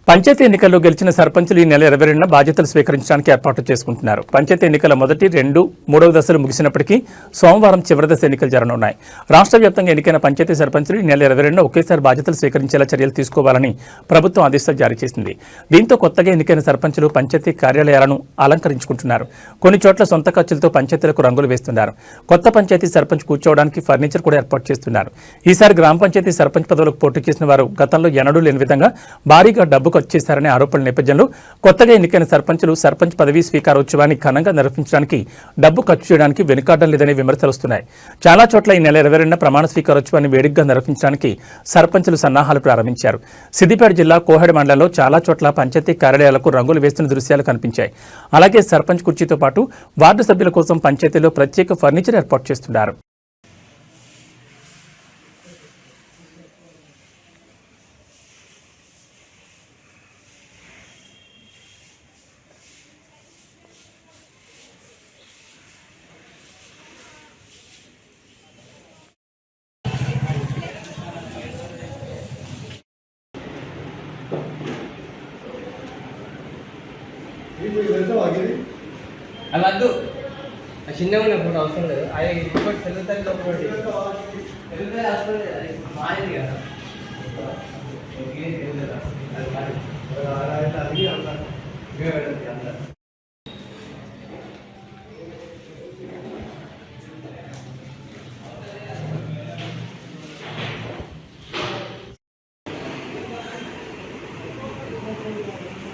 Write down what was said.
పంచాయతీ ఎన్నికల్లో గెలిచిన సర్పంచులు ఈ నెల 22న బాధ్యతలు స్వీకరించడానికి ఏర్పాట్లు చేసుకుంటున్నారు. పంచాయతీ ఎన్నికల మొదటి, 2, 3వ దశలు ముగిసినప్పటికీ సోమవారం చివరి దశ ఎన్నికలు జరగనున్నాయి. రాష్ట్ర వ్యాప్తంగా ఎన్నికైన పంచాయతీ సర్పంచులు ఈ నెల 22న ఒకేసారి బాధ్యతలు స్వీకరించేలా చర్యలు తీసుకోవాలని ప్రభుత్వం ఆదేశాలు జారీ చేసింది. దీంతో కొత్తగా ఎన్నికైన సర్పంచులు పంచాయతీ కార్యాలయాలను అలంకరించుకుంటున్నారు. కొన్ని చోట్ల సొంత ఖర్చులతో పంచాయతీలకు రంగులు వేస్తున్నారు. కొత్త పంచాయతీ సర్పంచ్ కూర్చోవడానికి ఫర్నిచర్ కూడా ఏర్పాటు చేస్తున్నారు. ఈసారి గ్రామ పంచాయతీ సర్పంచ్ పదవులకు పోటీ చేసిన వారు గతంలో ఎన్నడూ లేని విధంగా భారీగా డబ్బు ఖర్చు చేశారనే ఆరోపణల నేపథ్యంలో కొత్తగా ఎన్నికైన సర్పంచులు సర్పంచ్ పదవీ స్వీకారోత్సవాన్ని ఘనంగా నిర్వహించడానికి డబ్బు ఖర్చు చేయడానికి వెనుకాడడం లేదనే విమర్శలు వస్తున్నాయి. చాలా చోట్ల ఈ నెల 22న ప్రమాణ స్వీకారోత్సవాన్ని వేడిగ్గా నిర్వహించడానికి సర్పంచులు సన్నాహాలు ప్రారంభించారు. సిద్దిపేట జిల్లా కోహెడ మండలంలో చాలా చోట్ల పంచాయతీ కార్యాలయాలకు రంగులు వేస్తున్న దృశ్యాలు కనిపించాయి. అలాగే సర్పంచ్ కుర్చీతో పాటు వార్డు సభ్యుల కోసం పంచాయతీలో ప్రత్యేక ఫర్నిచర్ ఏర్పాటు చేస్తున్నారు. అవి వద్దు, చిన్నగా ఉన్న ఫోటో అవసరం లేదు. అది ఇంకోటి తెలుగుతాయి ఒకటి తెలుగుతాయి అవసరం లేదు. అది మారింది కదా అది